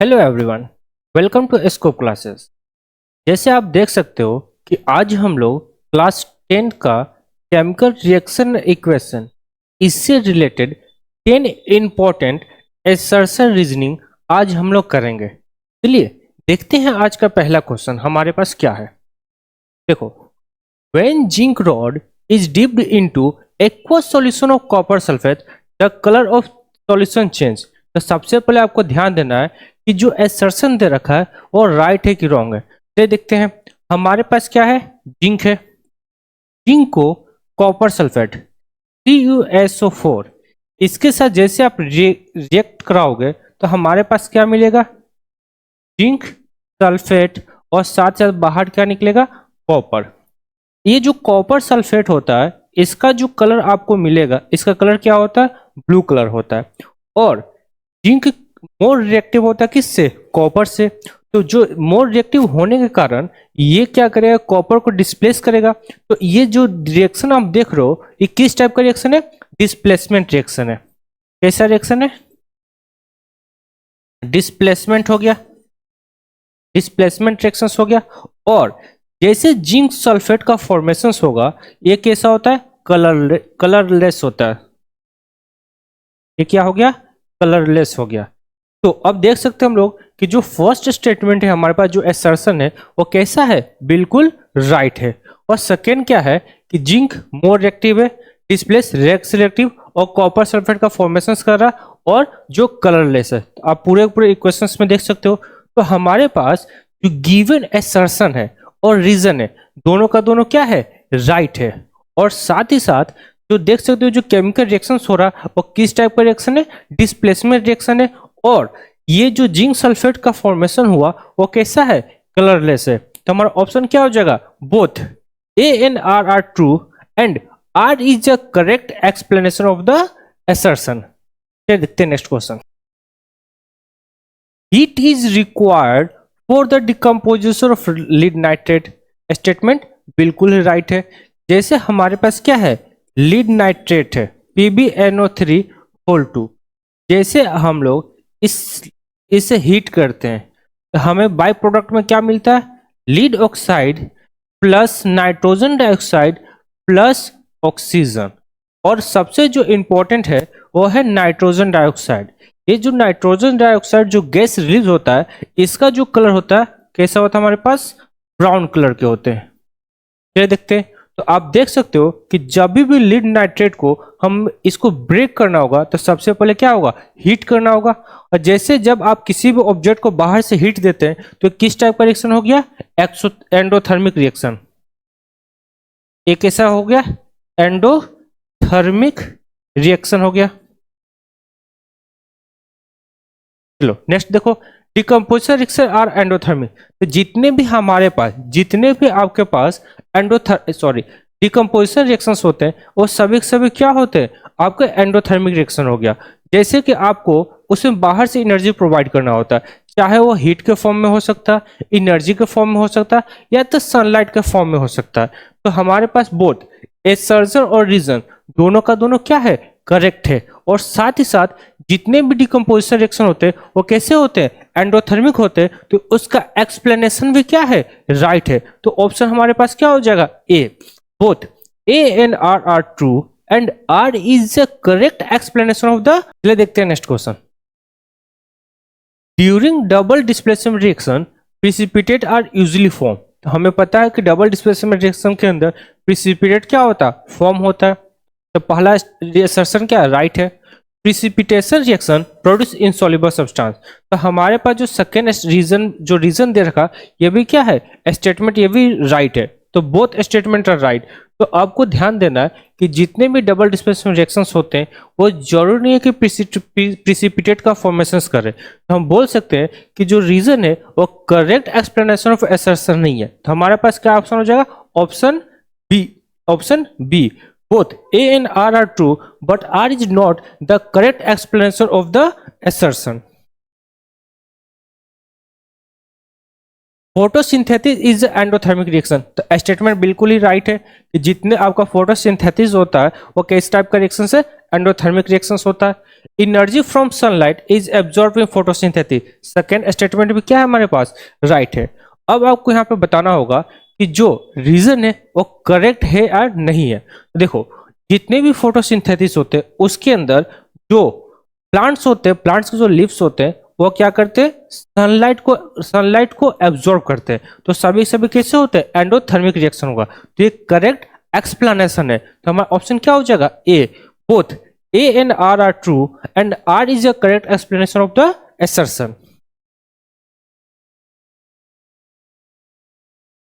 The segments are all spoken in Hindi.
Hello everyone, welcome to Scope classes. जैसे आप देख सकते हो कि आज हम लोग क्लास 10 का केमिकल रिएक्शन इक्वेशन इससे रिलेटेड 10 इम्पोर्टेंट असर्शन रीजनिंग आज हम लोग करेंगे। चलिए देखते हैं आज का पहला क्वेश्चन हमारे पास क्या है। देखो, when zinc rod is dipped into aqueous solution of copper sulfate the color of solution change। तो सबसे पहले आपको ध्यान देना है कि जो एसर्शन दे रखा है वो राइट है कि रॉन्ग है। तो देखते हैं, हमारे पास क्या है, जिंक है। जिंक को कॉपर सल्फेट CuSO4 इसके साथ जैसे आप रिएक्ट कराओगे तो हमारे पास क्या मिलेगा, जिंक सल्फेट, और साथ साथ बाहर क्या निकलेगा, कॉपर। ये जो कॉपर सल्फेट होता है इसका जो कलर आपको मिलेगा, इसका कलर क्या होता है, ब्लू कलर होता है। और जिंक मोर रिएक्टिव होता है किससे, कॉपर से। तो जो मोर रिएक्टिव होने के कारण ये क्या करेगा, कॉपर को डिस्प्लेस करेगा। तो ये जो रिएक्शन आप देख रहे हो ये किस टाइप का रिएक्शन है, डिस्प्लेसमेंट रिएक्शन है। कैसा रिएक्शन है, डिस्प्लेसमेंट हो गया, डिस्प्लेसमेंट रिएक्शन हो गया। और जैसे जिंक सल्फेट का फॉर्मेशन होगा ये कैसा होता है, कलरलेस होता है। ये क्या हो गया, कलरलेस हो गया। तो अब देख सकते हैं हम लोग कि जो फर्स्ट स्टेटमेंट है हमारे पास, जो एसर्शन है वो कैसा है, बिल्कुल राइट है। और सेकेंड क्या है कि जिंक मोर रिएक्टिव है, डिस्प्लेस रेक्स रिएक्टिव, और कॉपर सल्फेट का फॉर्मेशन कर रहा है, और जो कलरलेस है। तो आप पूरे पूरे इक्वेशंस में देख सकते हो। तो हमारे पास जो गिवन एसर्शन है और रीजन है, दोनों का दोनों क्या है, राइट है। और साथ ही साथ जो देख सकते हो जो केमिकल रिएक्शन हो रहा है वो किस टाइप का रिएक्शन है, डिस्प्लेसमेंट रिएक्शन है। और ये जो जिंक सल्फेट का फॉर्मेशन हुआ वो कैसा है, कलरलेस है। तो हमारा ऑप्शन क्या हो जाएगा, both A and R are true and R is the correct explanation of the assertion. देखते हैं next question. Heat is required for the decomposition of lead nitrate. Statement बिल्कुल ही राइट है। जैसे हमारे पास क्या है, लीड नाइट्रेट है PbNO3(2). जैसे हम लोग इसे हीट करते हैं तो हमें बाय प्रोडक्ट में क्या मिलता है, lead oxide plus nitrogen dioxide plus oxygen. और सबसे जो इंपॉर्टेंट है वो है नाइट्रोजन डाइऑक्साइड। ये जो नाइट्रोजन डाइऑक्साइड जो गैस रिलीज होता है इसका जो कलर होता है कैसा होता है, हमारे पास ब्राउन कलर के होते हैं। ये देखते हैं। तो आप देख सकते हो कि जब भी लीड नाइट्रेट को हम इसको ब्रेक करना होगा तो सबसे पहले क्या होगा, हीट करना होगा। और जैसे जब आप किसी भी ऑब्जेक्ट को बाहर से हीट देते हैं तो किस टाइप का रिएक्शन हो गया, एंडोथर्मिक रिएक्शन। एक ऐसा हो गया एंडोथर्मिक रिएक्शन हो गया। चलो नेक्स्ट देखो, डिकम्पोजिशन रिएक्शन आर एंडोथर्मिक। तो जितने भी आपके पास डिकम्पोजिशन रिएक्शंस होते हैं वो सभी के सभी क्या होते हैं, आपका एंडोथर्मिक रिएक्शन हो गया। जैसे कि आपको उसमें बाहर से एनर्जी प्रोवाइड करना होता है, चाहे वो हीट के फॉर्म में हो सकता है, एनर्जी के फॉर्म में हो सकता है, या तो सनलाइट के फॉर्म में हो सकता है। तो हमारे पास बोथ एसर्शन और रीजन दोनों का दोनों क्या है, करेक्ट है। और साथ ही साथ जितने भी डिकम्पोजिशन रिएक्शन होते हैं वो कैसे होते हैं, एंडोथर्मिक होते हैं। तो उसका एक्सप्लेनेशन भी क्या है, राइट है। तो ऑप्शन हमारे पास क्या हो जाएगा, A. Both A and R are true and R is the correct explanation of the. चलिए देखते हैं next question. During double displacement reaction precipitate are usually form. तो हमें पता है कि डबल डिस्प्लेसमेंट रिएक्शन के अंदर प्रिसिपिटेट क्या होता है, फॉर्म होता है। तो पहला असर्शन क्या राइट है, precipitation reaction produce insoluble substance. तो हमारे पास जो सेकेंड रीजन दे रखा ये भी क्या है, स्टेटमेंट, ये भी राइट है। तो बोथ स्टेटमेंट आर राइट। तो आपको ध्यान देना है कि जितने भी डबल डिस्प्लेसमेंट रिएक्शंस होते हैं वो जरूरी नहीं है कि प्रिसिपिटेट का फॉर्मेशन करे। तो हम बोल सकते हैं कि जो रीजन है वो करेक्ट एक्सप्लेनेशन ऑफ असर्शन नहीं है। तो हमारे पास क्या ऑप्शन हो जाएगा, option B. Option B, both A and R are true, but R is not the correct explanation of the assertion. Photosynthesis is endothermic reaction. तो स्टेटमेंट बिल्कुल ही राइट है कि जितने आपका फोटोसिंथेसिस होता है वो किस टाइप का रिएक्शन से, एंडोथर्मिक रिएक्शन होता है। Energy from sunlight is absorb in photosynthesis, second statement भी क्या है हमारे पास, राइट है। अब आपको यहाँ पे बताना होगा कि जो रीजन है वो करेक्ट है या नहीं है। देखो जितने भी फोटोसिंथेसिस होते हैं उसके अंदर जो प्लांट्स होते हैं, प्लांट्स के जो लीव्स होते हैं वो क्या करते हैं, सनलाइट को एब्जॉर्ब करते हैं। तो सभी कैसे होते हैं, एंडोथर्मिक रिएक्शन होगा। तो ये करेक्ट एक्सप्लेनेशन है। तो हमारा ऑप्शन क्या हो जाएगा, A. Both A and R are true and R is a correct explanation of the assertion.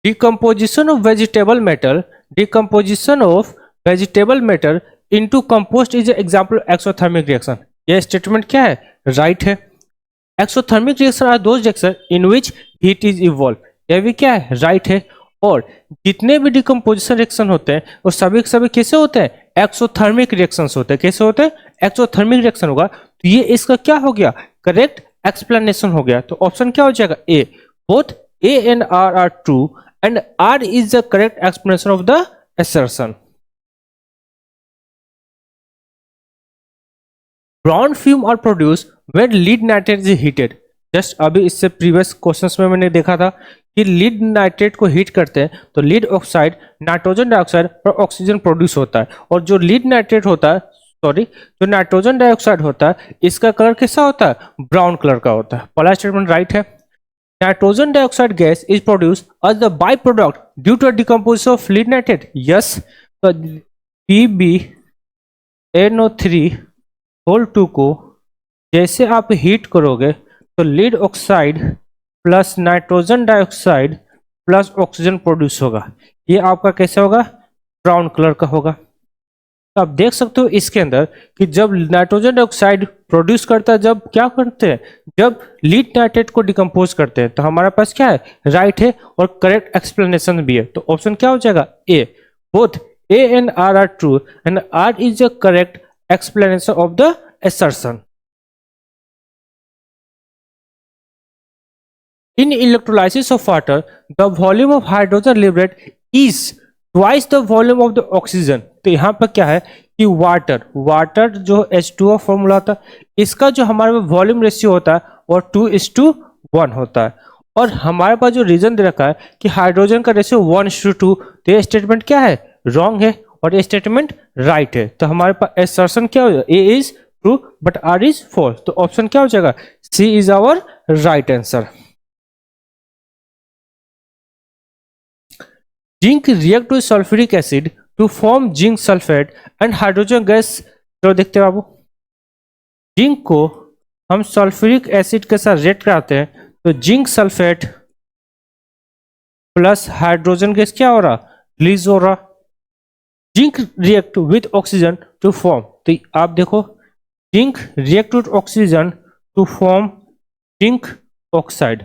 Decomposition of vegetable matter into compost is an example of exothermic reaction. यह स्टेटमेंट क्या है, राइट है। Exothermic reaction are those reactions in which heat is evolve, यह भी क्या है, राइट है। और जितने भी डिकम्पोजिशन रिएक्शन होते हैं वो सभी कैसे होते हैं, एक्सोथर्मिक रिएक्शंस होते हैं। कैसे होते हैं, एक्सोथर्मिक रिएक्शन होगा। तो ये इसका क्या हो गया, करेक्ट एक्सप्लेनेशन हो गया। तो ऑप्शन क्या हो जाएगा, A. Both A and R are true and R is the correct explanation of the assertion. Brown fume are produced when lead nitrate is heated. Just अभी इससे प्रीवियस क्वेश्चंस में मैंने देखा था कि लीड नाइट्रेट को हीट करते हैं तो लीड ऑक्साइड, नाइट्रोजन डाइऑक्साइड और ऑक्सीजन प्रोड्यूस होता है। और जो लीड नाइट्रेट होता है, जो नाइट्रोजन डाइऑक्साइड होता है, इसका कलर कैसा होता है, ब्राउन कलर का होता है। पहला स्टेटमेंट राइट है। Nitrogen dioxide gas is produced as the byproduct due to a decomposition of lead nitrate. Yes, तो PbNO3 होल 2 को जैसे आप हीट करोगे तो lead oxide plus nitrogen dioxide plus oxygen produce होगा। ये आपका कैसे होगा, ब्राउन कलर का होगा। तो आप देख सकते हो इसके अंदर कि जब नाइट्रोजन डाइऑक्साइड प्रोड्यूस करता है, जब क्या करते हैं, जब लीड नाइट्रेट को डिकम्पोज करते हैं, तो हमारे पास क्या है, राइट है और करेक्ट एक्सप्लेनेशन भी है। तो ऑप्शन क्या हो जाएगा, A. Both A and R are true and R is the correct explanation of the assertion. In electrolysis of water, the volume of hydrogen liberated is twice the volume of the oxygen. तो यहाँ पर क्या है कि वाटर जो H2O फॉर्मूला होता है, इसका जो हमारे वॉल्यूम रेशियो होता है वो 2:1 होता है। और हमारे पास जो रीजन दे रखा है कि हाइड्रोजन का रेशियो 1:2, तो ये स्टेटमेंट क्या है, रॉन्ग है और ये स्टेटमेंट राइट है। तो हमारे पास assertion क्या हो जाएगा, A is true but R is false. तो ऑप्शन क्या हो जाएगा, C is our right answer. Zinc react with sulphuric acid to form zinc sulphate and hydrogen gas. तो देखते हैं बाबू, जिंक को हम सल्फ्यूरिक एसिड के साथ रिएक्ट कराते हैं तो zinc sulphate plus hydrogen gas क्या हो रहा, रिलीज हो रहा। Zinc react with oxygen to form, तो आप देखो zinc react with oxygen to form zinc oxide.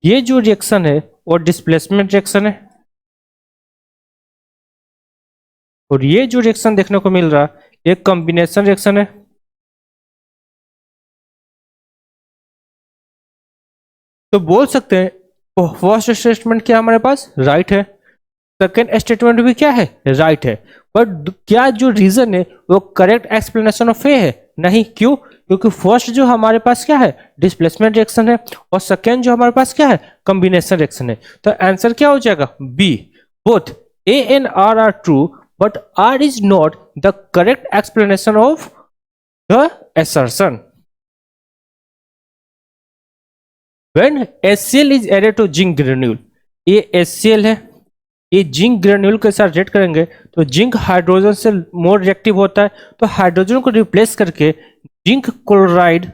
ये जो रिएक्शन है वो डिस्प्लेसमेंट रिएक्शन है और ये जो रिएक्शन देखने को मिल रहा ये कॉम्बिनेशन रिएक्शन है। तो बोल सकते हैं फर्स्ट स्टेटमेंट क्या हमारे पास राइट है, सेकेंड स्टेटमेंट भी क्या है, राइट है। बट क्या जो रीजन है वो करेक्ट एक्सप्लेनेशन ऑफ ए है, नहीं। क्यों, क्योंकि फर्स्ट जो हमारे पास क्या है, डिस्प्लेसमेंट रिएक्शन है और सेकेंड जो हमारे पास क्या है, कॉम्बिनेशन रिएक्शन है। तो आंसर क्या हो जाएगा, B. Both A and R are true but R is not the correct explanation of the assertion. When HCl is added to zinc granule, ये HCl है, ये जिंक ग्रेन्यूल के साथ रिएक्ट करेंगे तो जिंक हाइड्रोजन से मोर रिएक्टिव होता है, तो हाइड्रोजन को रिप्लेस करके zinc chloride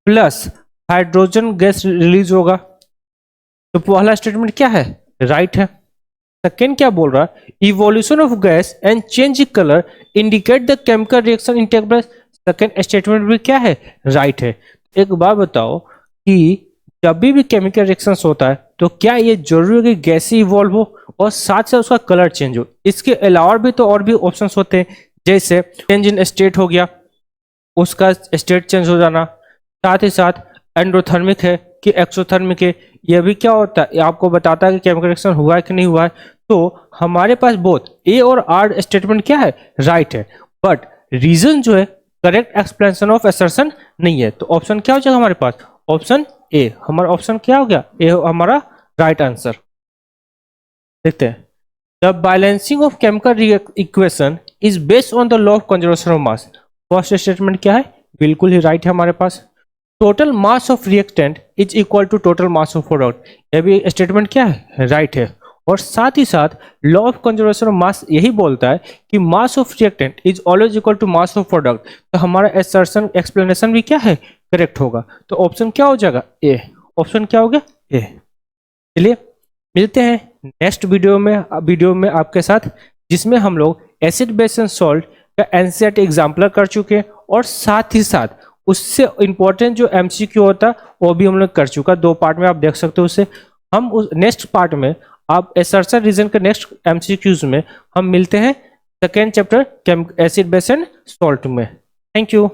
plus hydrogen gas release होगा। तो पहला स्टेटमेंट क्या है, राइट है। सेकेंड क्या बोल रहा है, evolution of gas and change colour indicate the chemical reaction in take place. Second statement भी क्या है, राइट है। एक बात बताओ कि जब भी केमिकल रिएक्शन होता है तो क्या ये जरूरी है कि गैस ही इवॉल्व हो और साथ साथ उसका कलर चेंज हो। इसके अलावा भी तो और भी ऑप्शंस होते हैं, जैसे चेंज इन स्टेट हो गया, उसका स्टेट चेंज हो जाना, साथ ही साथ एंडोथर्मिक है कि एक्सोथर्मिक है, यह भी क्या होता है, ये आपको बताता है कि केमिकल रिएक्शन हुआ है कि नहीं हुआ है। तो हमारे पास बोथ ए और आर स्टेटमेंट क्या है, राइट है, बट रीजन जो है करेक्ट एक्सप्लेनेशन ऑफ असर्शन नहीं है। तो ऑप्शन क्या हो जाएगा हमारे पास, ऑप्शन ए। हमारा ऑप्शन क्या हो गया, ए हमारा राइट आंसर। देखते हैं, the balancing of chemical equation is based on the law of conservation of mass. First statement क्या है, बिल्कुल ही राइट है हमारे पास। Total mass of reactant is equal to total mass of product, यह भी स्टेटमेंट क्या है, राइट है। और साथ ही साथ law of conservation of mass यही बोलता है कि mass of reactant is always equal to mass of product. तो हमारा असर्शन एक्सप्लेनेशन भी क्या है, करेक्ट होगा। तो ऑप्शन क्या हो जाएगा, ए। ऑप्शन क्या हो गया, ए। चलिए मिलते हैं नेक्स्ट वीडियो में आपके साथ, जिसमें हम लोग एसिड बेस एंड सॉल्ट का एनसीईआरटी एग्जाम्पलर कर चुके हैं, और साथ ही साथ उससे इंपॉर्टेंट जो एमसीक्यू होता है वो भी हम लोग कर चुका। 2 पार्ट में आप देख सकते हो उसे। हम उस नेक्स्ट पार्ट में आप असर्शन रीजन के नेक्स्ट एमसीक्यूज में हम मिलते हैं second chapter acid base and salt में। Thank you.